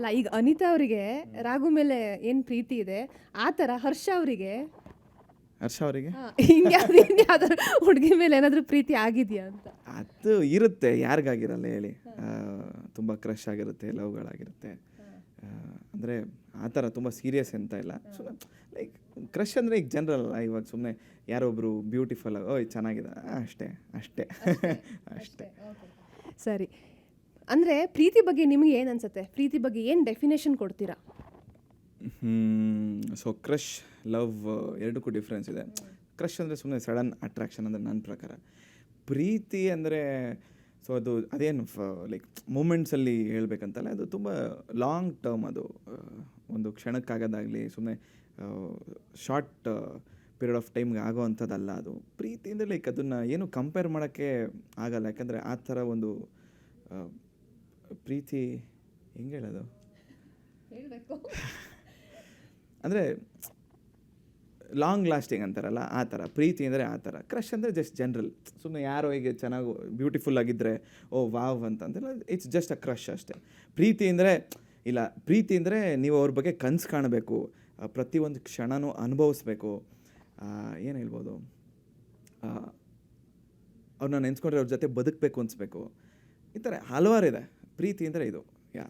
ಅಲ್ಲ ಈಗ ಅನಿತಾ ಅವರಿಗೆ ರಾಘು ಮೇಲೆ ಏನು ಪ್ರೀತಿ ಇದೆ ಆ ಥರ ಹರ್ಷ ಅವರಿಗೆ ಹರ್ಷ ಅವರಿಗೆ ಹಿಂಗೆ ಯಾವ್ದಾದ್ರು ಹುಡುಗಿ ಮೇಲೆ ಏನಾದರೂ ಪ್ರೀತಿ ಆಗಿದೆಯಾ ಅಂತ. ಅದು ಇರುತ್ತೆ, ಯಾರಿಗಾಗಿರಲ್ಲ ಹೇಳಿ. ತುಂಬ ಕ್ರಶ್ ಆಗಿರುತ್ತೆ, ಲವ್ಗಳಾಗಿರುತ್ತೆ. ಅಂದರೆ ಆ ಥರ ತುಂಬ ಸೀರಿಯಸ್ ಅಂತ ಇಲ್ಲ. ಸುಮ್ಮನೆ ಲೈಕ್ ಕ್ರಶ್ ಅಂದರೆ ಈಗ ಜನರಲ್ ಅಲ್ಲ. ಇವಾಗ ಸುಮ್ಮನೆ ಯಾರೊಬ್ಬರು ಬ್ಯೂಟಿಫುಲ್ ಓಯ್ ಚೆನ್ನಾಗಿದೆ ಅಷ್ಟೇ ಅಷ್ಟೇ ಅಷ್ಟೇ. ಸರಿ, ಅಂದರೆ ಪ್ರೀತಿ ಬಗ್ಗೆ ನಿಮಗೆ ಏನು ಅನ್ಸುತ್ತೆ? ಪ್ರೀತಿ ಬಗ್ಗೆ ಏನು ಡೆಫಿನೇಷನ್ ಕೊಡ್ತೀರಾ? ಸೊ ಕ್ರಶ್ ಲವ್ ಎರಡಕ್ಕೂ ಡಿಫ್ರೆನ್ಸ್ ಇದೆ. ಕ್ರಶ್ ಅಂದರೆ ಸುಮ್ಮನೆ ಸಡನ್ ಅಟ್ರಾಕ್ಷನ್ ಅಂದರೆ ನನ್ನ ಪ್ರಕಾರ. ಪ್ರೀತಿ ಅಂದರೆ ಸೊ ಅದೇನು ಲೈಕ್ ಮೂಮೆಂಟ್ಸಲ್ಲಿ ಹೇಳ್ಬೇಕಂತಲ್ಲ, ಅದು ತುಂಬ ಲಾಂಗ್ ಟರ್ಮ್. ಅದು ಒಂದು ಕ್ಷಣಕ್ಕಾಗೋದಾಗಲಿ ಸುಮ್ಮನೆ ಶಾರ್ಟ್ ಪೀರಿಯಡ್ ಆಫ್ ಟೈಮ್ಗೆ ಆಗೋ ಅಂಥದ್ದಲ್ಲ. ಅದು ಪ್ರೀತಿ ಅಂದರೆ ಲೈಕ್ ಅದನ್ನು ಏನು ಕಂಪೇರ್ ಮಾಡೋಕ್ಕೆ ಆಗಲ್ಲ. ಯಾಕಂದರೆ ಆ ಥರ ಒಂದು ಪ್ರೀತಿ ಹೆಂಗೆ ಹೇಳೋದು ಹೇಳಬೇಕು ಅಂದರೆ ಲಾಂಗ್ ಲಾಸ್ಟಿಂಗ್ ಅಂತಾರಲ್ಲ ಆ ಥರ ಪ್ರೀತಿ ಅಂದರೆ ಆ ಥರ. ಕ್ರಶ್ ಅಂದರೆ ಜಸ್ಟ್ ಜನರಲ್, ಸುಮ್ಮನೆ ಯಾರೋ ಹೀಗೆ ಚೆನ್ನಾಗಿ ಬ್ಯೂಟಿಫುಲ್ ಆಗಿದ್ದರೆ ಓ ವಾವ್ ಅಂತಂದರೆ ಇಟ್ಸ್ ಜಸ್ಟ್ ಅ ಕ್ರಶ್ ಅಷ್ಟೇ. ಪ್ರೀತಿ ಅಂದರೆ ಇಲ್ಲ, ಪ್ರೀತಿ ಅಂದರೆ ನೀವು ಅವ್ರ ಬಗ್ಗೆ ಕನಸು ಕಾಣಬೇಕು, ಪ್ರತಿಯೊಂದು ಕ್ಷಣನೂ ಅನುಭವಿಸ್ಬೇಕು. ಏನು ಹೇಳ್ಬೋದು, ಅವ್ರನ್ನ ನೆನೆಸ್ಕೊಂಡ್ರೆ ಅವ್ರ ಜೊತೆ ಬದುಕಬೇಕು ಅನಿಸ್ಬೇಕು. ಈ ಥರ ಹಲವಾರಿದೆ. ಪ್ರೀತಿ ಅಂದರೆ ಇದು ಯಾ